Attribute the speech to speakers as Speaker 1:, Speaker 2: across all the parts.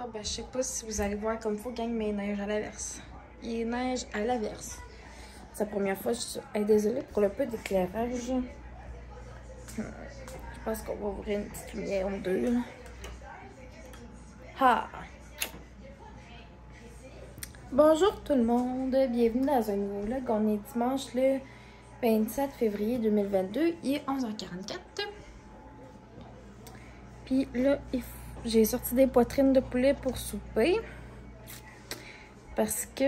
Speaker 1: Ah ben, je sais pas si vous allez voir comme faut gang, mais il neige à l'averse. Il neige à l'averse. C'est la première fois. Je suis désolée pour le peu d'éclairage. Je pense qu'on va ouvrir une petite lumière ou deux. Là. Ah! Bonjour tout le monde, bienvenue dans un nouveau vlog. On est dimanche le 27 février 2022, il est 11h44. Puis là, j'ai sorti des poitrines de poulet pour souper. Parce que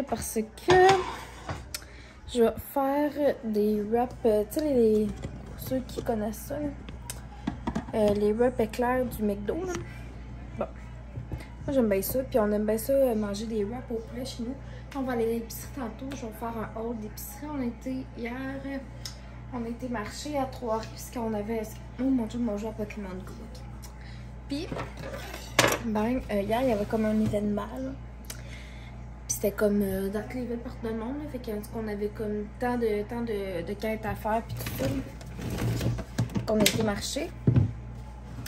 Speaker 1: je vais faire des wraps, tu sais, pour ceux qui connaissent ça, les wraps éclairs du McDo. Là. Bon, moi j'aime bien ça, puis on aime bien ça, manger des wraps au poulet chez nous. On va aller à l'épicerie tantôt, je vais faire un haul d'épicerie. On était hier, on a été marcher à Trois-Rives, puisqu'on avait, oh mon Dieu, on joue à Pokémon Go. Puis, ben, hier il y avait comme un événement, là. C'était comme dans toutes les villes partout dans le monde, là, fait qu'on avait comme tant de quêtes à faire puis tout ça. Qu'on a été marcher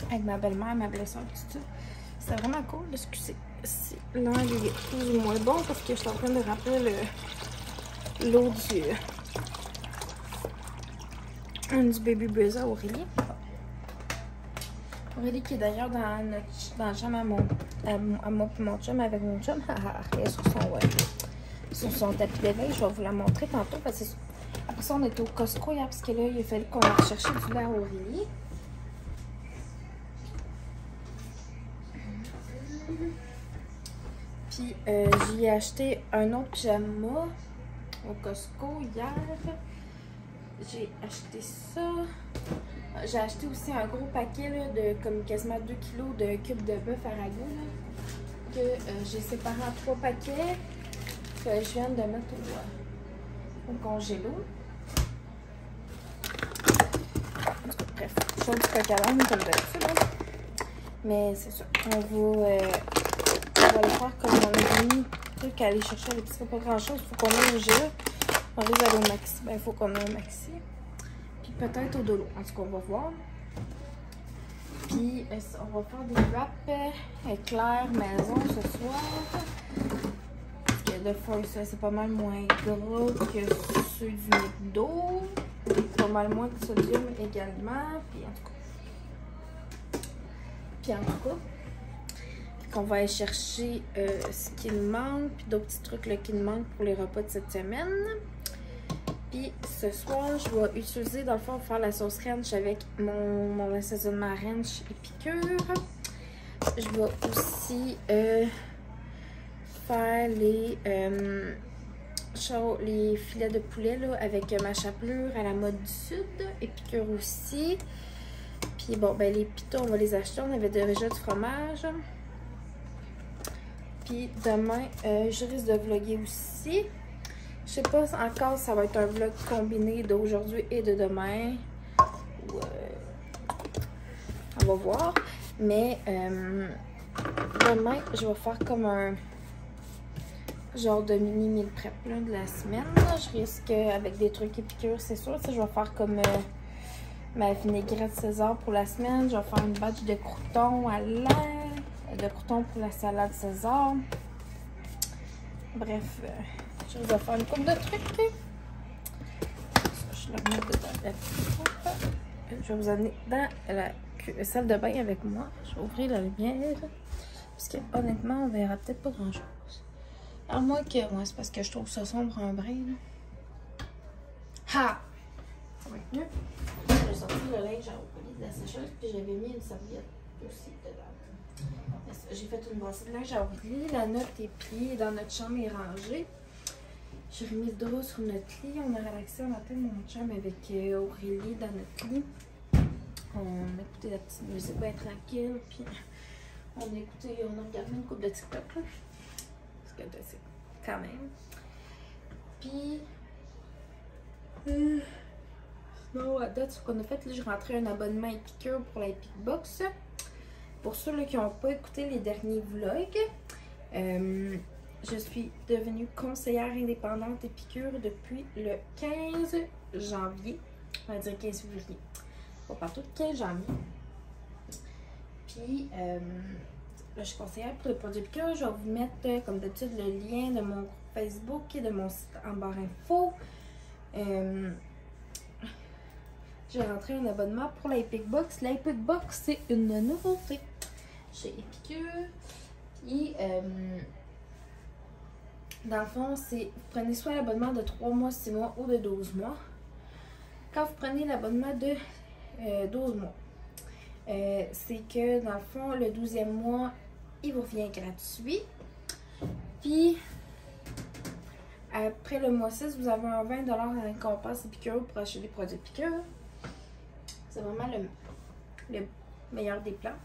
Speaker 1: avec ma belle-mère, ma belle-soeur tout ça. C'était vraiment cool. Excusez si l'angle est plus ou moins bon parce que je suis en train de remplir l'eau du baby Brezza Aurélie. Aurélie qui est d'ailleurs dans le chambre à moi et mon chum avec mon chum. Elle est sur son tapis d'éveil. Je vais vous la montrer tantôt. Parce que après ça, on était au Costco hier parce que là, il a fallu qu'on aille chercher du lait à Aurélie. Puis j'y ai acheté un autre pyjama au Costco hier. J'ai acheté ça. J'ai acheté aussi un gros paquet là, de comme quasiment 2 kg de cubes de bœuf à ragoût que j'ai séparé en 3 paquets que je viens de mettre au congélo. Bref, je fais du coq à l'âne comme d'habitude. Mais c'est ça. On va le faire comme on a mis truc à aller chercher à l'épicerie. Pas grand chose. Il faut qu'on ait au GA. On risque d'aller au maxi. Ben, il faut qu'on ait au maxi. Puis peut-être au dolo. En tout cas, on va voir. Puis on va faire des wraps éclairs maison ce soir. Parce que de fois, ça c'est pas mal moins gras que ceux du McDo. Pas mal moins que ceux du sodium également. Puis en tout cas. On va aller chercher ce qu'il manque, puis d'autres petits trucs là, qui me manquent pour les repas de cette semaine. Puis ce soir, je vais utiliser dans le fond pour faire la sauce ranch avec mon assaisonnement ranch épicure. Je vais aussi faire les filets de poulet là, avec ma chapelure à la mode du sud, épicure aussi. Puis bon, ben les pitons, on va les acheter. On avait déjà du fromage. Puis demain, je risque de vlogger aussi. Je sais pas encore si ça va être un vlog combiné d'aujourd'hui et de demain. On va voir. Mais demain, je vais faire comme un genre de mini meal prep là, de la semaine. Je risque avec des trucs épicures, c'est sûr. Je vais faire comme ma vinaigrette César pour la semaine. Je vais faire une batch de croûtons à l'ail. De croûtons pour la salade César. Bref, je vais faire une couple de trucs. Je le remets dedans la petite coupe. Je vais vous amener dans la salle de bain avec moi. Je vais ouvrir la lumière. Parce que honnêtement, on verra peut-être pas grand chose. Alors moi que ouais, c'est parce que je trouve ça sombre un brin. Là. Ha! Ça va être mieux. J'ai sorti le linge à Aurélie de la sécheuse, puis j'avais mis une serviette aussi dedans. J'ai fait une brassée de linge à Aurélie. La note est pliée dans notre chambre et rangée. J'ai remis le drap sur notre lit. On a relaxé un matin mon chum avec Aurélie dans notre lit. On écoutait la petite musique bien tranquille, puis on a regardé une couple de TikTok, là. Parce que c'est quand même. Puis, sinon, à date, ce qu'on a fait, là, j'ai rentré un abonnement Epicure pour la Epic Box. Pour ceux là, qui n'ont pas écouté les derniers vlogs, je suis devenue conseillère indépendante Epicure depuis le 15 janvier. On va dire 15 février. Pas partout, 15 janvier. Puis, là, je suis conseillère pour le produit Epicure. Je vais vous mettre, comme d'habitude, le lien de mon groupe Facebook et de mon site en barre info. J'ai rentré un abonnement pour la Epic Box. La Epic Box, c'est une nouveauté chez Epicure. Puis, dans le fond, vous prenez soit l'abonnement de 3 mois, 6 mois ou de 12 mois. Quand vous prenez l'abonnement de 12 mois, c'est que dans le fond, le 12e mois, il vous revient gratuit. Puis, après le mois 6, vous avez un 20$ en récompense Epicure pour acheter des produits Epicure. C'est vraiment le meilleur des plans.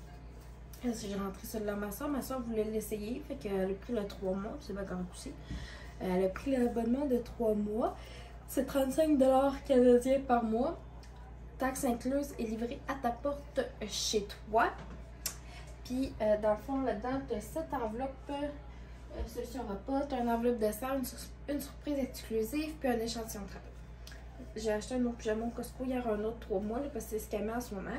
Speaker 1: J'ai rentré ça dans ma soeur. Ma soeur voulait l'essayer, fait qu'elle a pris le 3 mois. C'est pas grave aussi. Elle a pris l'abonnement de 3 mois. C'est 35$ canadiens par mois. Taxes incluses et livré à ta porte chez toi. Puis, dans le fond, là-dedans, tu as cette enveloppe solution repas, tu as une enveloppe de dessert, une surprise exclusive, puis un échantillon de travail. J'ai acheté un autre pyjama au Costco hier, un autre 3 mois, là, parce que c'est ce qu'elle met en ce moment.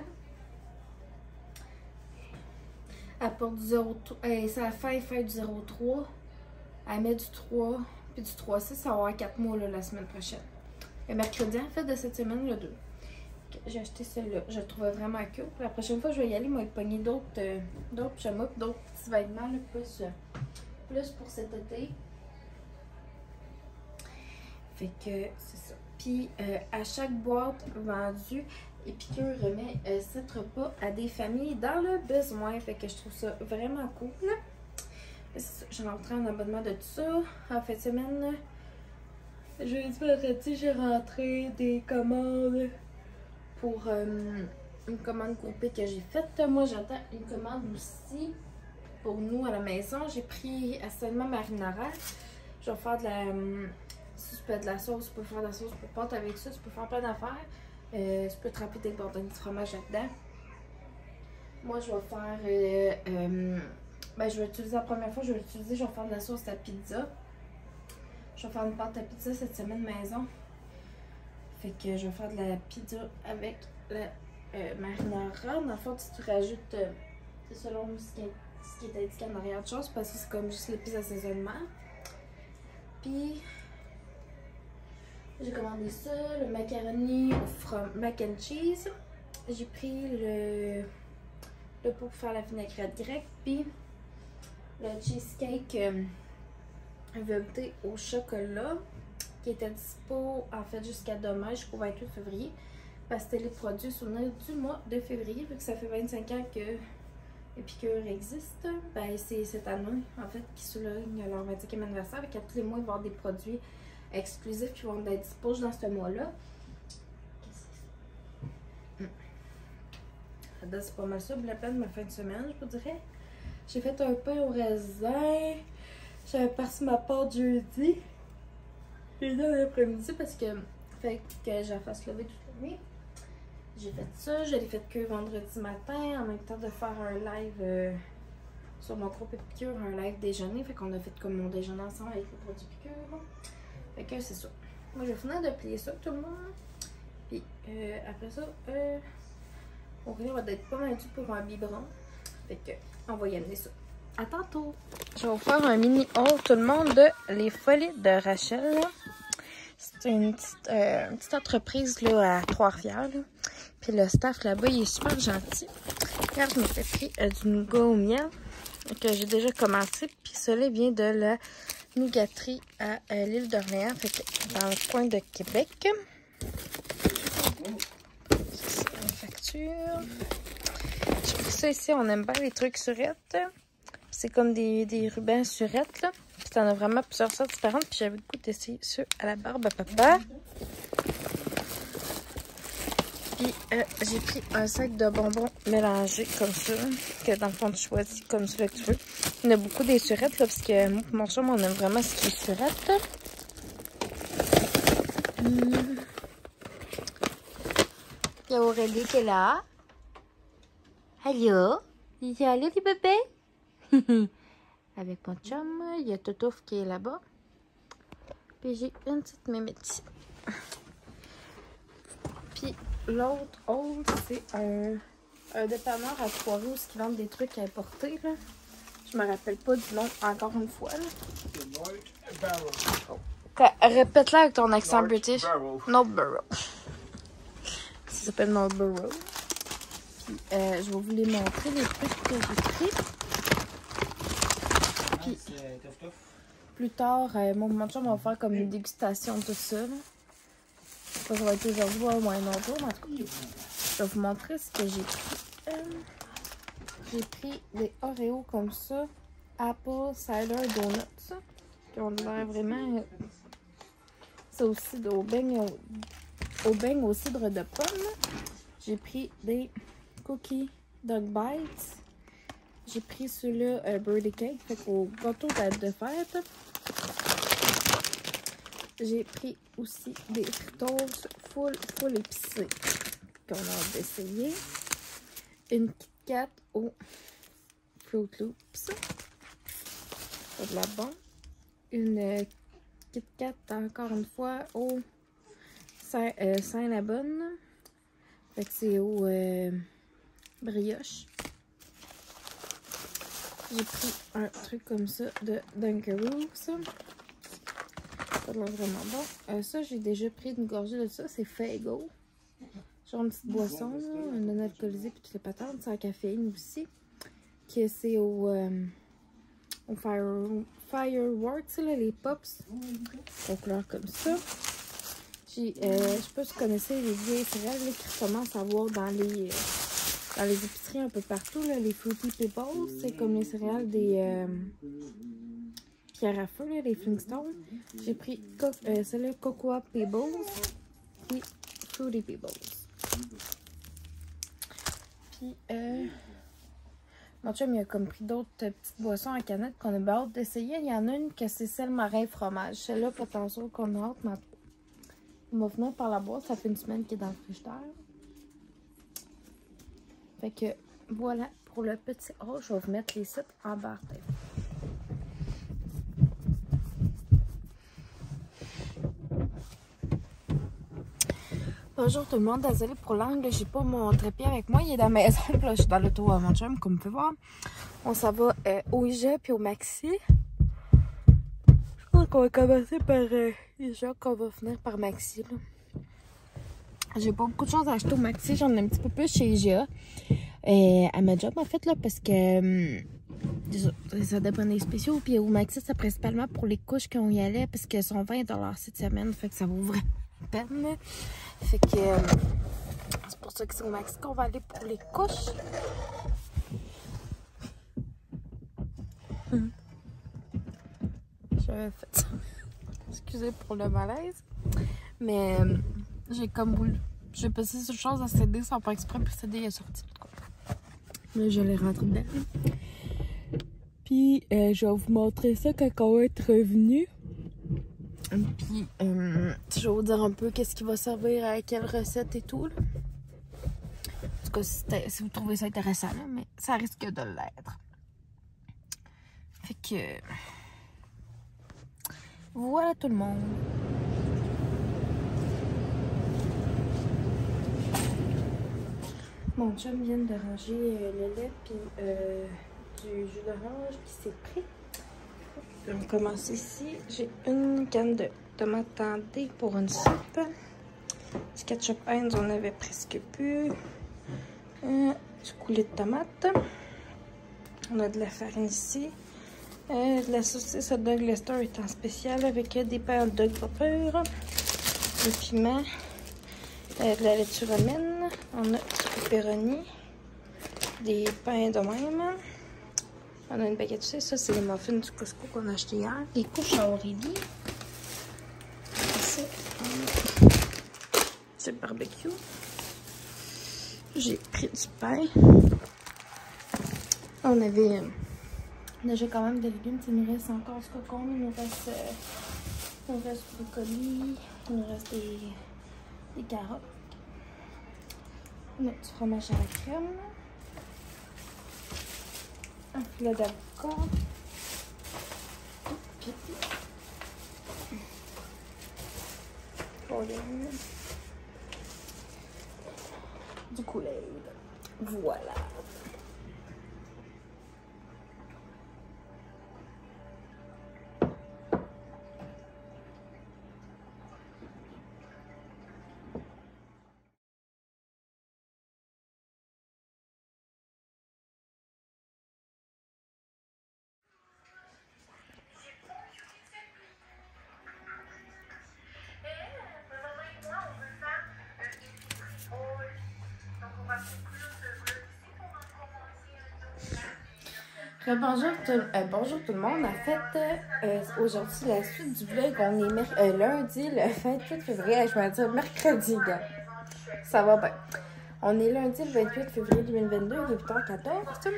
Speaker 1: Elle porte du 0,3. C'est la fin du 0,3. Elle met du 3, puis du 3,6. Ça va avoir 4 mois là, la semaine prochaine. Le mercredi, en fait, de cette semaine, le 2. J'ai acheté celui-là. Je le trouvais vraiment cool. La prochaine fois, je vais y aller, moi, pogner d'autres pyjamas, d'autres petits vêtements, là, plus pour cet été. Fait que c'est ça. Puis, à chaque boîte vendue, Epicure remet 7 repas à des familles dans le besoin. Fait que je trouve ça vraiment cool. J'ai rentré un abonnement de tout ça. En fin de semaine, jeudi, vendredi, j'ai rentré des commandes pour une commande groupée que j'ai faite. Moi, j'attends une commande aussi pour nous à la maison. J'ai pris seulement marinara. Je vais faire de la... si tu peux de la sauce, tu peux faire de la sauce pour pâte avec ça. Tu peux faire plein d'affaires. Tu peux tremper des bordons de fromage là-dedans. Moi, je vais faire... ben, je vais utiliser la première fois, je vais faire de la sauce à pizza. Je vais faire une pâte à pizza cette semaine maison. Fait que je vais faire de la pizza avec la marinara. Dans le fond, si tu rajoutes, c'est selon ce qui est indiqué en arrière de chose, parce que c'est comme juste l'épice d'assaisonnement. Puis, j'ai commandé ça, le macaroni from mac and cheese. J'ai pris le pot pour faire la vinaigrette grecque, puis le cheesecake velouté au chocolat qui était dispo en fait jusqu'à demain, jusqu'au 28 février. Parce que c'était les produits souvenirs du mois de février, vu que ça fait 25 ans que Epicure existe. Ben, c'est cette année en fait qui souligne leur 25e anniversaire. Avec tous les mois, il va y avoir des produits exclusifs qui vont être dispo dans ce mois-là. C'est pas mal ça, la peine de ma fin de semaine, je vous dirais. J'ai fait un pain au raisin. J'avais parti ma pâte jeudi. J'ai dit l'après-midi parce que fait que je la fasse lever toute la nuit. J'ai fait ça, je l'ai fait que vendredi matin en même temps de faire un live sur mon groupe Epicure, un live déjeuner. Fait qu'on a fait comme mon déjeuner ensemble avec les produits Epicure. Fait que c'est ça. Moi je vais finir de plier ça tout le monde. Puis après ça, on va être pas mal dû pour un biberon. Fait que on va y amener ça. À tantôt! Je vais vous faire un mini haul tout le monde de Les Folies de Rachel. C'est une petite entreprise là, à Trois-Rivières. Puis le staff là-bas, il est super gentil. Regarde, je me suis pris du nougat au miel que j'ai déjà commencé. Puis cela vient de la nougaterie à l'île d'Orléans, fait que dans le coin de Québec. C'est une facture. J'ai pris ça ici, on aime bien les trucs surettes. C'est comme des rubans surettes, là. Puis t'en as vraiment plusieurs sortes différentes. Puis j'avais le goût d'essayer ceux à la barbe à papa. Puis j'ai pris un sac de bonbons mélangés comme ça, que dans le fond tu choisis comme celui que tu veux. Il y en a beaucoup des surettes là, parce que moi, mon chum, on aime vraiment ce qui est surette. Il y a Aurélie qui est là. Allô? Il y a allô les bébés? Avec mon chum, il y a Totouf qui est là-bas. Puis j'ai une petite mémite ici. Puis l'autre c'est un dépanneur à Trois-Roues qui vend des trucs à importer. Là. Je me rappelle pas du nom encore une fois. Répète-le avec ton accent british. Northborough. Ça s'appelle Northborough. Puis je vais vous les montrer les trucs que j'ai pris. Puis plus tard, mon chum va faire comme une dégustation de tout ça. Là. Ça va être aujourd'hui ou un autre jour, mais en tout cas, je vais vous montrer ce que j'ai pris. J'ai pris des Oreos comme ça, Apple Cider Donuts, qui ont l'air vraiment... C'est aussi au beigne au cidre de pomme. J'ai pris des Cookie Dog Bites. J'ai pris ceux-là, Birthday Cake, fait au gâteau de fête. J'ai pris aussi des Fritos full épicés qu'on a hâte d'essayer. Une Kit Kat au Fruit Loops. C'est de la bonne. Une Kit Kat encore une fois au Saint-Labonne. Fait que c'est au brioche. J'ai pris un truc comme ça de Dunkaroos. Ça a l'air vraiment bon. Ça, j'ai déjà pris une gorgée de ça. C'est Faygo. Genre une petite boisson, là, un non alcoolisé puis toutes les patentes. C'est en caféine aussi. Que c'est au Fireworks, là, les pops. Au couleur comme ça. Je sais pas si vous connaissez les vieilles céréales là, qui commencent à voir dans les épiceries un peu partout. Là, les Fruity Pebbles, c'est comme les céréales des pierres à feu, là, les Flintstones. J'ai pris celle-là Cocoa Pebbles et Fruity Pebbles. Puis, mon chum, il a comme pris d'autres petites boissons en canette qu'on a hâte d'essayer. Il y en a une que c'est celle marin fromage. Celle-là, pas tant sûr qu'on a hâte, mais il m'a venu par la boîte. Ça fait une semaine qu'il est dans le frigidaire. Fait que, voilà pour le petit haut. Je vais vous mettre les sites en barre d'infos. Bonjour tout le monde, désolé pour l'angle, j'ai pas mon trépied avec moi, il est dans la maison, puis là je suis dans l'auto à mon chum, comme vous pouvez voir. On s'en va au IGA puis au Maxi. Je pense qu'on va commencer par IGA, qu'on va finir par Maxi. J'ai pas beaucoup de choses à acheter au Maxi, j'en ai un petit peu plus chez IGA. À ma job en fait, là, parce que ça dépend des spéciaux, puis au Maxi c'est principalement pour les couches qu'on y allait, parce qu'elles sont 20$ cette semaine, fait que ça vaut vraiment la peine. Là. Fait que c'est pour ça que c'est au Maxi qu'on va aller pour les couches. J'avais fait ça. Excusez pour le malaise. Mais j'ai comme voulu. J'ai passé sur chose à CD sans faire exprès, puis CD est sorti. Là, je l'ai rentré dedans. Puis je vais vous montrer ça quand on va être revenu. Puis, je vais vous dire un peu qu'est-ce qui va servir à quelle recette et tout. Là. En tout cas, si vous trouvez ça intéressant, là, mais ça risque de l'être. Fait que... Voilà tout le monde. Mon chum vient de ranger le lait puis du jus d'orange qui s'est pris. On commence ici. J'ai une canne de tomates tendées pour une soupe. Du ketchup Heinz, on avait presque plus. Du coulis de tomates. On a de la farine ici. De la saucisse hot dog Lester est en spécial avec des pains hot dog vapeur. Du piment. De la laitue romaine. On a du pepperoni. Des pains de même. On a une baguette aussi. Ça, c'est les muffins du Costco qu'on a acheté hier. Les couches à Aurélie. C'est le barbecue. j'ai pris du pain. On avait déjà quand même des légumes. Il nous reste encore du cocon, il nous reste du brocoli, il nous reste des carottes. Notre fromage à la crème. Un filet d'avocat. Puis du Kool-Aid. Voilà. Bonjour tout le monde. En fait, aujourd'hui, la suite du vlog, on est lundi, le 28 février. Je vais dire mercredi, gars. Ça va bien. On est lundi, le 28 février 2022, il est 8h14.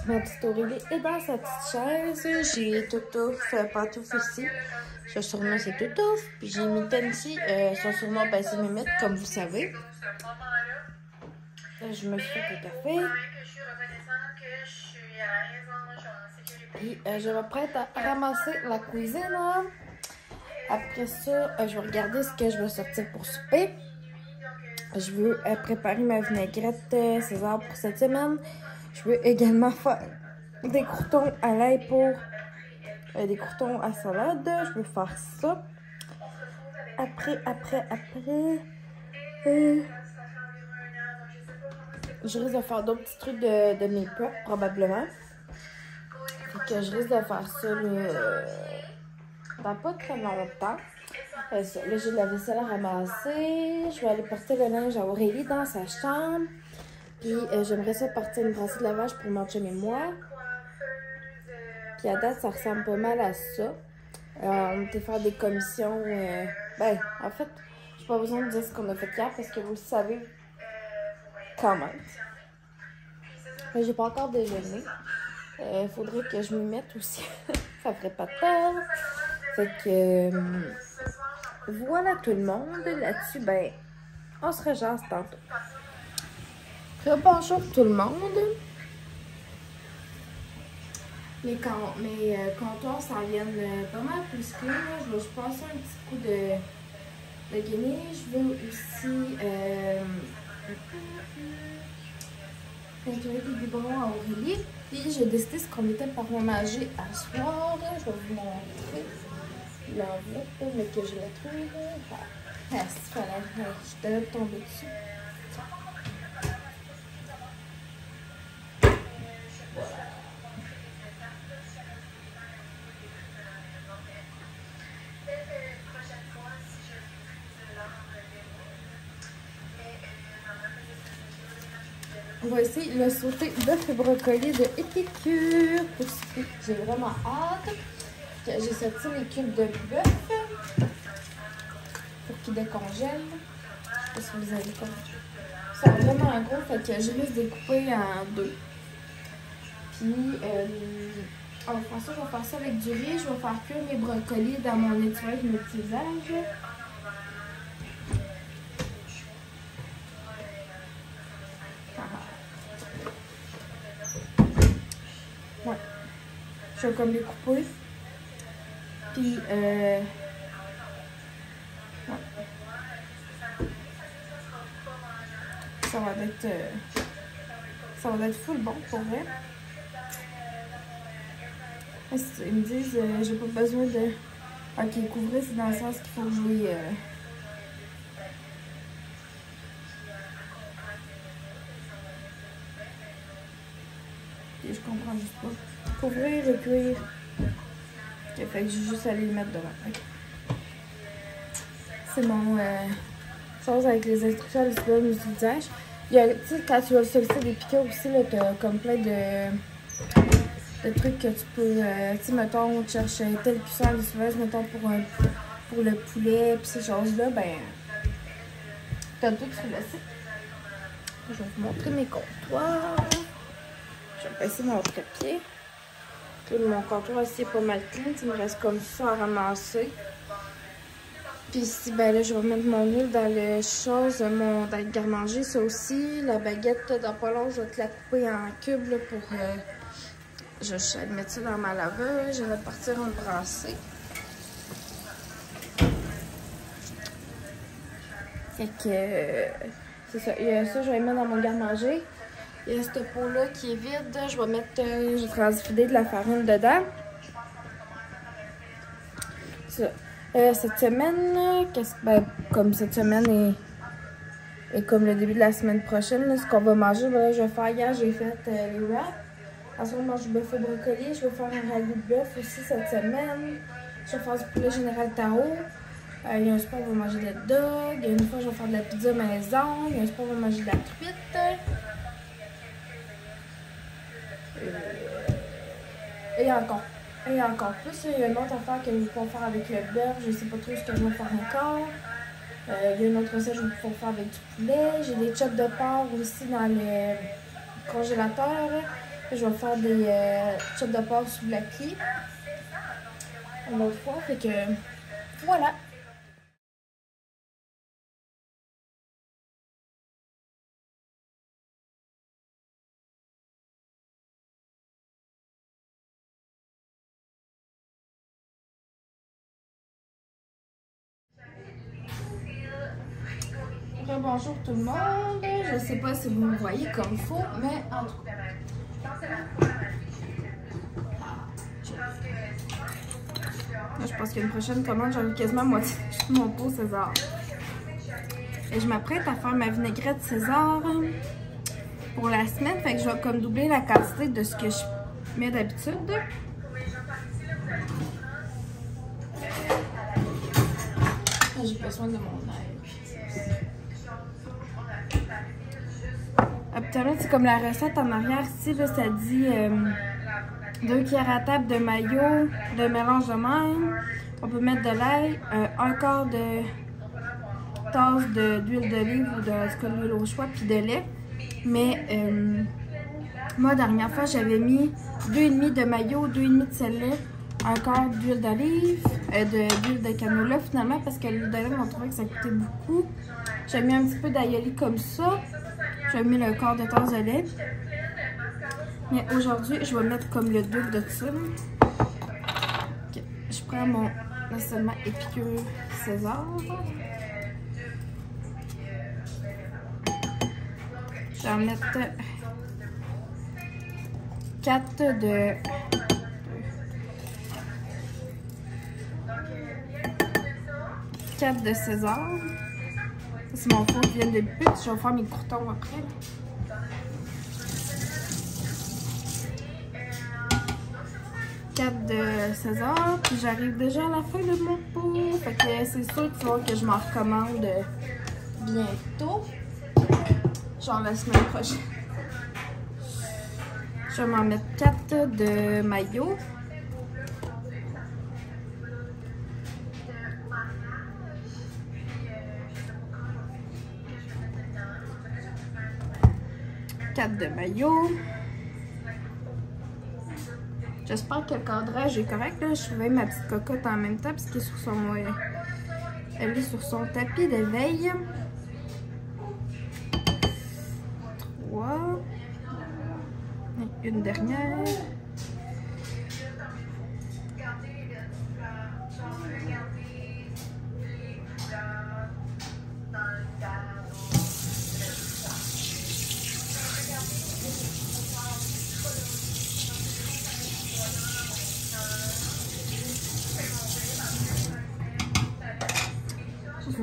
Speaker 1: Ma petite Aurélie est dans sa petite chaise. J'ai Toutouf, Pantouf ici. Son surnom, c'est Toutouf. Puis j'ai Mitaine ici. Son surnom, ben, c'est Mimette, comme vous savez. Je me suis fait un café. Puis je m'apprête à ramasser la cuisine. Après ça, je vais regarder ce que je vais sortir pour souper. Je veux préparer ma vinaigrette César pour cette semaine. Je veux également faire des croûtons à l'ail pour des croûtons à salade. Je veux faire ça. Après. Je risque de faire d'autres petits trucs de mes prep probablement. Fait que je risque de faire ça dans pas très longtemps. Là, j'ai de la vaisselle à ramasser. Je vais aller porter le linge à Aurélie dans sa chambre. Puis j'aimerais ça partir une brassée de lavage pour mon chum et moi. Puis à date, ça ressemble pas mal à ça. On était faire des commissions. Ben, en fait, j'ai pas besoin de dire ce qu'on a fait hier parce que vous le savez quand même. J'ai pas encore déjeuné. Faudrait que je m'y mette aussi. Ça ferait pas peur. Fait que voilà tout le monde. Là-dessus, ben, on se rejase tantôt. Bonjour tout le monde. Mes comptoirs s'en viennent pas mal plus que je vais passer un petit coup de guenille. Je veux aussi peinturer des biberons à Aurélie. Puis j'ai décidé ce qu'on était pour ménager à soir. Je vais vous montrer l'enveloppe, mais que je la trouve. Je devais tomber dessus. On va essayer le sauté d'œuf et brocoli de Épicure pour souper. J'ai vraiment hâte. J'ai sorti les cubes de bœuf pour qu'ils décongèlent. Je sais pas si vous avez compris. Ils sont vraiment gros, fait que je risque de découper en deux. Puis, on va faire ça, je vais faire ça avec du riz. Je vais faire cuire mes brocolis dans mon nettoyage multi-usage. Ouais. Je vais comme les couper. Puis, ouais. Ça va être full bon pour vrai. Ils me disent, j'ai pas besoin de... Ok, couvrir, c'est dans le sens qu'il faut jouer... Et je comprends juste pas. Couvrir et cuire. Ok, fait que j'ai juste à les mettre devant. Okay. C'est mon chose avec les instructions à l'histoire de l'usage. Tu sais, quand tu vas solliciter des piqûres aussi, là, t'as comme plein de trucs que tu peux... tu sais, mettons, tu cherches telle cuisson à l'usage, mettons, pour le poulet, puis ces choses-là, ben... T'as tout sur le site. Je vais vous montrer mes comptoirs. Je vais passer mon trépied. Mon comptoir aussi est pas mal clean. Il me reste comme ça à ramasser. Puis ici, ben là, je vais mettre mon huile dans le chose, dans le garde-manger, ça aussi. La baguette dans pas long, je vais te la couper en cubes là, pour... je vais mettre ça dans ma laveuse. Je vais partir en brasser. Fait que... c'est ça. Et ça, je vais mettre dans mon garde-manger. Il y a cette pot-là qui est vide. Je vais mettre... j'ai transfidé de la farine dedans. Ça. Cette semaine, comme cette semaine et comme le début de la semaine prochaine, là, ce qu'on va manger, ben là, je vais faire hier, j'ai fait les wraps. Ensuite, on mange du bœuf au brocoli. Je vais faire un ragoût de bœuf aussi cette semaine. Je vais faire du poulet général Tao. Il y a un soir, on va manger des dogs. Il y a une fois, je vais faire de la pizza maison. Il y a un soir, on va manger de la truite. Et encore plus, il y a une autre affaire que je vais pouvoir faire avec le beurre. Je ne sais pas trop ce que je vais faire encore. Il y a une autre recette que je vais pouvoir faire avec du poulet. J'ai des chops de porc aussi dans le congélateur. Je vais faire des chops de porc sous la clé. Une autre fois. Fait que voilà. Bonjour tout le monde. Je sais pas si vous me voyez comme il faut, mais en tout cas. Là, je pense qu'il y a une prochaine commande, j'en ai quasiment moitié de mon pot César. Et je m'apprête à faire ma vinaigrette César pour la semaine. Fait que je vais comme doubler la quantité de ce que je mets d'habitude. J'ai besoin de mon aide. Habituellement, c'est comme la recette en arrière ici, là, ça dit 2 cuillères à table de mayo, de mélange de même. On peut mettre de l'ail, un quart de tasse d'huile d'olive ou de l'huile au choix, puis de lait. Mais moi, la dernière fois, j'avais mis 2,5 de mayo, 2,5 de sel, un quart d'huile d'olive, d'huile de canola finalement, parce que l'huile d'olive, on trouvait que ça coûtait beaucoup. J'ai mis un petit peu d'aïoli comme ça. J'ai mis le quart de tasse de lait. Mais aujourd'hui, je vais mettre comme le double de ça. Okay. Je prends mon assaisonnement épicure César. Je vais en mettre 4 de César. C'est mon four qui vient de but. Je vais faire mes croutons après. 4 de César. Puis j'arrive déjà à la fin de mon pot. Fait que c'est sûr tu vois que je m'en recommande bientôt. Genre la semaine prochaine. Je vais m'en mettre 4 de mayo. De maillot. J'espère que le cadrage est correct. Là. Je trouvais ma petite cocotte en même temps parce qu'elle est sur son, elle est sur son tapis de veille. 3. Et une dernière.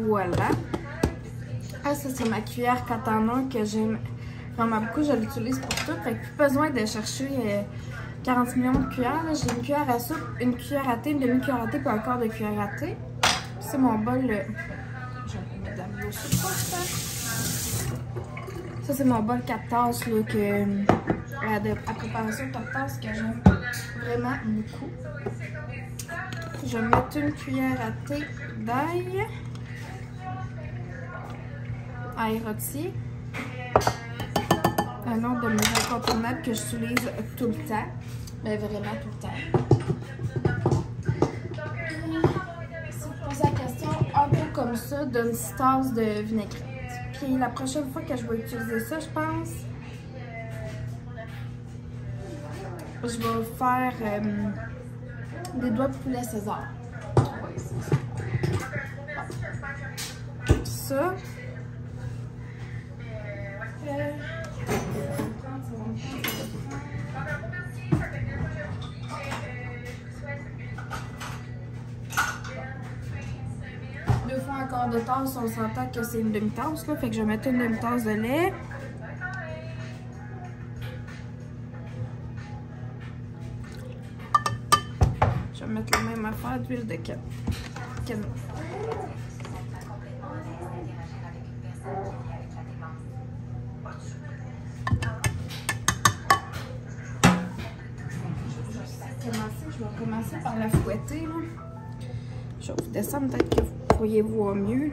Speaker 1: Voilà. Ah, ça c'est ma cuillère 4 en 1 que j'aime vraiment beaucoup. Je l'utilise pour tout. Fait que plus besoin de chercher 40 millions de cuillères. J'ai une cuillère à soupe, une cuillère à thé, une demi-cuillère à thé, puis un quart de cuillère à thé. C'est mon bol. Je vais mettre de la l'eau sur ça. Ça c'est mon bol 4 tasses là, à préparation 4 tasses que j'aime vraiment beaucoup. Je vais mettre une cuillère à thé d'ail. Ail rôti. un autre de mes incontournables que j'utilise tout le temps. Mais vraiment tout le temps. Si vous posez la question, un peu comme ça, d'une petite tasse de vinaigrette. Puis la prochaine fois que je vais utiliser ça, je pense, je vais faire des doigts de poulet César. Ça. Deux fois un quart de tasse, on s'entend que c'est une demi-tasse, là. Fait que je vais mettre une demi-tasse de lait. Je vais mettre la même affaire d'huile de canola. Je vais commencer par la fouetter, là. Je vais vous descendre, peut-être que vous pourriez voir mieux.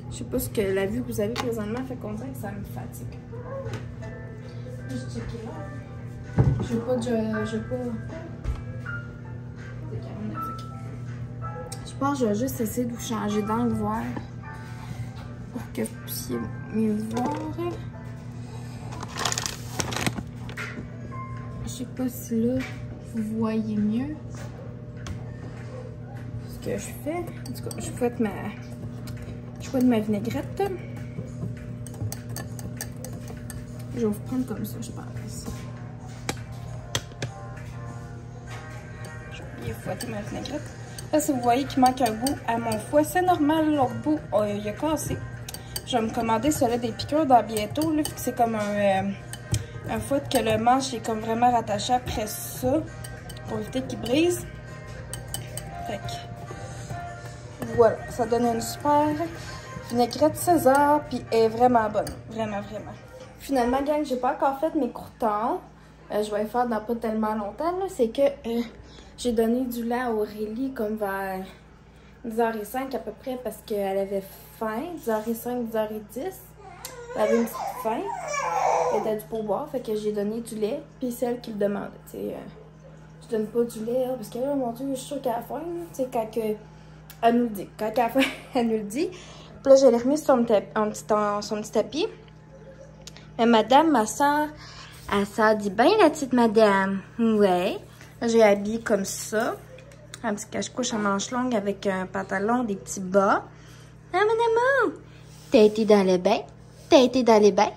Speaker 1: Je sais pas ce que la vue que vous avez présentement fait qu'on dirait que ça me fatigue. Je checker là. Je pense que je vais juste essayer de vous changer d'angle, voir pour que vous puissiez mieux voir. Je sais pas si là vous voyez mieux ce que je fais. En tout cas, je fouette ma vinaigrette. Je vais vous prendre comme ça, je pense. Je vais bien fouetter ma vinaigrette. Là, si vous voyez qu'il manque un bout à mon fouet, c'est normal, l'autre bout, il a cassé. Je vais me commander celui des piqûres dans bientôt, là, c'est comme un fouet que le manche est comme vraiment rattaché après ça, pour éviter qu'il brise. Fait que, voilà, ça donne une super vinaigrette César, puis elle est vraiment bonne, vraiment, vraiment. Finalement, gang, j'ai pas encore fait mes croûtons. Je vais les faire dans pas tellement longtemps, là. C'est que j'ai donné du lait à Aurélie comme vers 10h05 à peu près parce qu'elle avait faim. 10h05, 10h10. Elle avait une petite faim. Elle était du pourboire, fait que j'ai donné du lait. Puis c'est elle qui le demandait. Je donne pas du lait parce que là, mon Dieu, je suis sûre qu'elle a faim. Tu sais, quand elle nous le dit. Quand elle a faim, elle nous le dit. Puis là, je l'ai remis sur son petit tapis. Mais madame, ma soeur, elle dit bien la petite madame. Ouais. J'ai habillé comme ça. Un petit cache-couche à manches longues avec un pantalon, des petits bas. Ah, madame, t'as été dans le bain? T'as été dans les bains?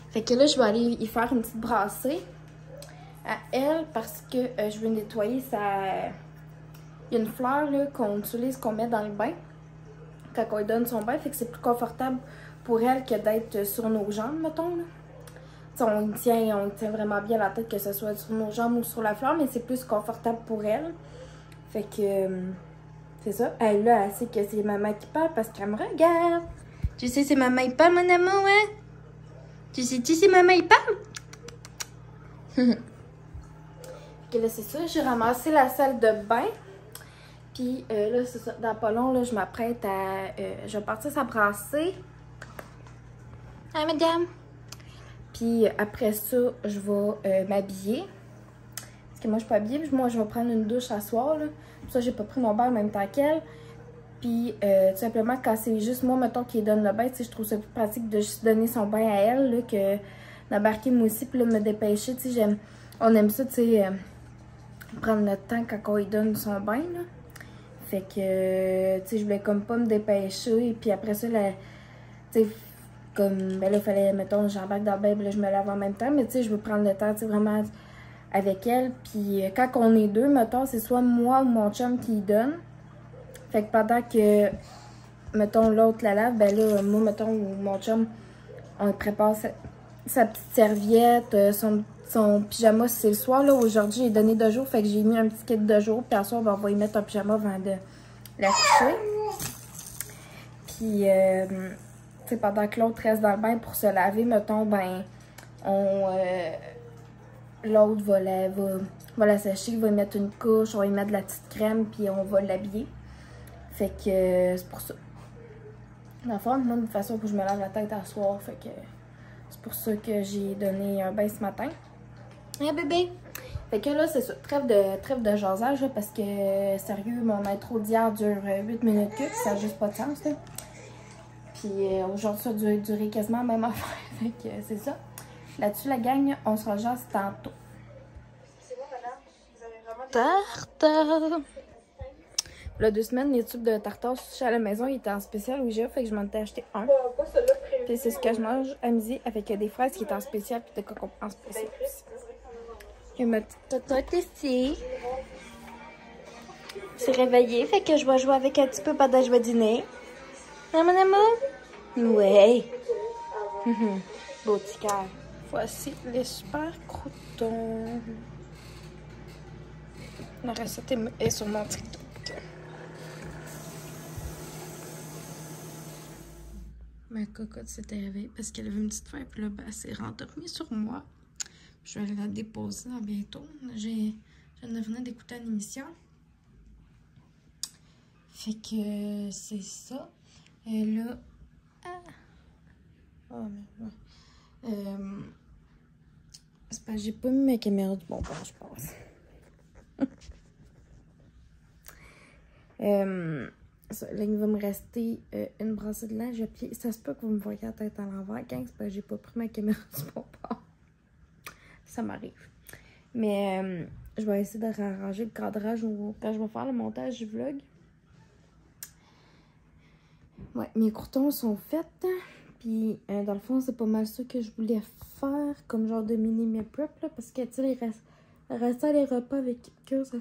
Speaker 1: Fait que là, je vais aller y faire une petite brassée à elle parce que je veux nettoyer sa... Il y a une fleur là qu'on utilise, qu'on met dans le bain quand on lui donne son bain. Fait que c'est plus confortable pour elle que d'être sur nos jambes, mettons. Là. On tient vraiment bien la tête, que ce soit sur nos jambes ou sur la fleur, mais c'est plus confortable pour elle. Fait que c'est ça. Elle, là, elle sait que c'est maman qui parle parce qu'elle me regarde. Tu sais, c'est maman qui parle, mon amour, hein? Tu sais, c'est maman qui parle? Ok, là, c'est ça. J'ai ramassé la salle de bain. Puis là, c'est ça. Dans pas long, là, je m'apprête à... je vais partir sa brassée. Hein, madame? Puis après ça, je vais m'habiller. Parce que moi, je suis pas habillée. Moi, je vais prendre une douche à soir. Là. Pour ça, j'ai pas pris mon bain en même temps qu'elle. Puis tout simplement, quand c'est juste moi, mettons, qui donne le bain, je trouve ça plus pratique de juste donner son bain à elle là, que d'embarquer moi aussi. Puis là, de me dépêcher. On aime ça, tu sais, prendre notre temps quand on lui donne son bain. Là. Fait que, tu sais, je voulais comme pas me dépêcher. Et puis après ça, tu sais, comme, ben là, il fallait, mettons, j'embarque dans le bain, là, je me lave en même temps. Mais tu sais, je veux prendre le temps, tu sais, vraiment avec elle. Puis quand on est deux, mettons, c'est soit moi ou mon chum qui y donne. Fait que pendant que, mettons, l'autre la lave, ben là, moi, mettons, ou mon chum, on prépare sa petite serviette, son pyjama, si c'est le soir. Là, aujourd'hui, j'ai donné 2 jours, fait que j'ai mis un petit kit de jour. Puis à soir, ben, on va y mettre un pyjama avant de la coucher. Puis, tu sais, pendant que l'autre reste dans le bain pour se laver, mettons, ben, l'autre va la sécher, va y mettre une couche, on va y mettre de la petite crème, puis on va l'habiller. Fait que c'est pour ça. Dans le fond, moi, de toute façon, faut que je me lave la tête à soir. Fait que c'est pour ça que j'ai donné un bain ce matin. Et bébé! Fait que là, c'est ça. Trêve de jasage, là, parce que, sérieux, mon intro d'hier dure 8 minutes que, ça n'a juste pas de sens, là. Puis aujourd'hui, ça a duré quasiment la même affaire. Fait que c'est ça. Là-dessus, la gang, on se rejase tantôt. C'est bon, madame? Vous avez vraiment tartare! Là, 2 semaines, les tubes de tartare à la maison, ils étaient en spécial au IGA, fait que je m'en étais acheté un. Puis c'est ce que je mange à midi avec des fraises qui étaient en spécial, puis des concombres en spécial aussi. Et ma petite totote ici. C'est réveillé, fait que je vais jouer avec un petit peu pendant que je vais dîner. Hein, mon amour? Ouais. Beau petit cœur. Voici les super croutons. La recette est sur mon TikTok. Ma cocotte s'était réveillée parce qu'elle avait une petite faim, puis là, ben, elle s'est rendormie sur moi. Je vais aller la déposer là bientôt. Je venais d'écouter une émission. Fait que c'est ça. Et là... Ah! Oh, mais... c'est parce que j'ai pas mis ma caméra du bon bord, je pense. Ça, là, il va me rester une brassée de linge. Puis ça se peut que vous me voyez la tête à l'envers, gang. C'est parce que j'ai pas pris ma caméra du bon bord. Ça m'arrive. Mais je vais essayer de réarranger le cadrage quand je vais faire le montage du vlog. Ouais, mes croutons sont faits. Puis dans le fond, c'est pas mal ça que je voulais faire comme genre de mini meal prep là. Parce que tu sais, rester les repas avec Kipka, ça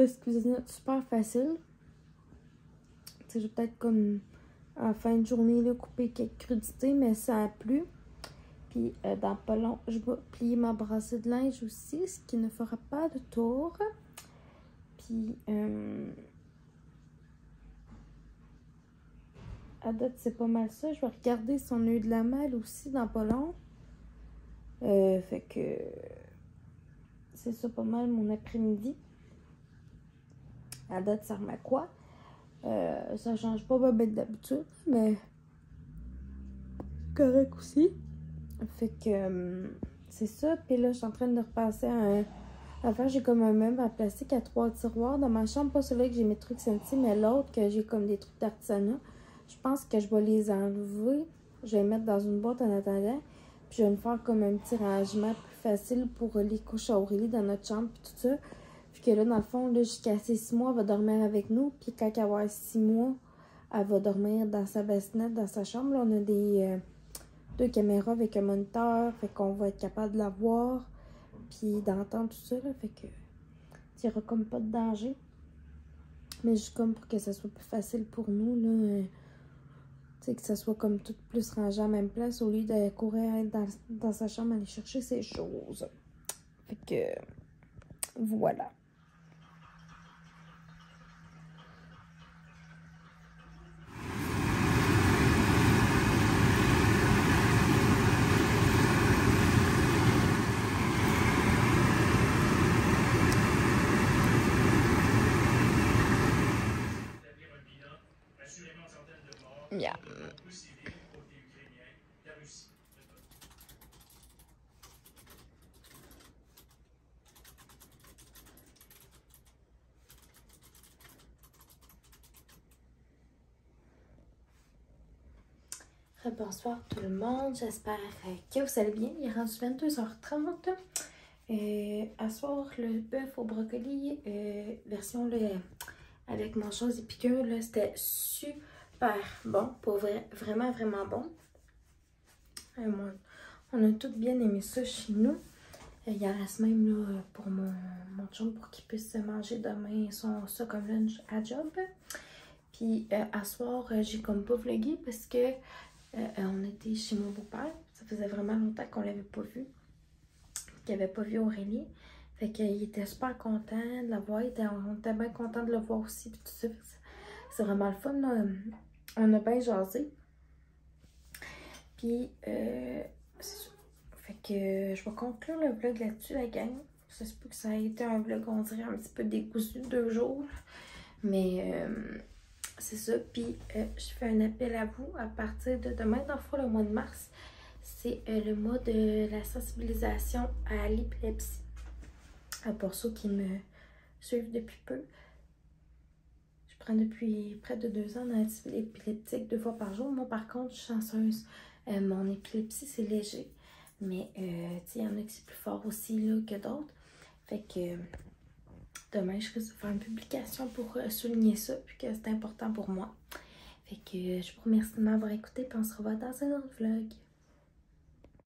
Speaker 1: se cuisine super facile. Tu sais, je vais peut-être comme en fin de journée là, couper quelques crudités, mais ça a plu. Puis dans pas long, je vais plier ma brassée de linge aussi, ce qui ne fera pas de tour. Puis à date, c'est pas mal ça. Je vais regarder son œil de la malle aussi dans pas long. Fait que c'est ça pas mal mon après-midi. À date, ça remet à quoi? Ça change pas d'habitude, mais correct aussi. Fait que c'est ça. Puis là, je suis en train de repasser à faire. J'ai comme un meuble en plastique à 3 tiroirs dans ma chambre. Pas celui que j'ai mes trucs Scentsy, mais l'autre que j'ai comme des trucs d'artisanat. Je pense que je vais les enlever. Je vais les mettre dans une boîte en attendant. Puis je vais me faire comme un petit rangement plus facile pour les couches à Aurélie dans notre chambre. Puis tout ça. Puis que là, dans le fond, là, jusqu'à ses 6 mois, elle va dormir avec nous. Puis quand elle va avoir 6 mois, elle va dormir dans sa bassinette, dans sa chambre. Là, on a des... 2 caméras avec un moniteur, fait qu'on va être capable de la voir, puis d'entendre tout ça, là, fait que il n'y aura comme pas de danger. Mais juste comme pour que ça soit plus facile pour nous, là, tu sais, que ça soit comme tout plus rangé à la même place, au lieu de courir dans sa chambre aller chercher ses choses. Fait que, voilà. Yeah. Bonsoir tout le monde, j'espère que vous allez bien. Il est rendu 22h30. À soir, le bœuf au brocoli, version là, avec mancheuse et piqûre, là, c'était super bon, pour vrai, vraiment bon. On a tous bien aimé ça chez nous. Il y en reste même là, pour mon chum pour qu'il puisse manger demain ça comme lunch à job. Puis à soir, j'ai comme pas vlogué parce que on était chez mon beau-père. Ça faisait vraiment longtemps qu'on l'avait pas vu. Qu'il n'avait pas vu Aurélie. Fait qu'il était super content de la voir. On était bien content de le voir aussi. Puis tout ça. C'est vraiment le fun. Là. On a bien jasé. Puis, fait que je vais conclure le vlog là-dessus, la gang. Ça se peut que ça ait été un vlog, on dirait, un petit peu décousu de 2 jours. Mais c'est ça. Puis je fais un appel à vous à partir de demain, dans le fond, le mois de mars. C'est le mois de la sensibilisation à l'épilepsie. Pour ceux qui me suivent depuis peu, je prends depuis près de 2 ans d'anti-épileptique 2 fois par jour. Moi, par contre, je suis chanceuse. Mon épilepsie, c'est léger. Mais, il y en a qui c'est plus fort aussi là, que d'autres. Fait que demain, je risque de faire une publication pour souligner ça, puis que c'est important pour moi. Fait que je vous remercie de m'avoir écouté, puis on se revoit dans un autre vlog.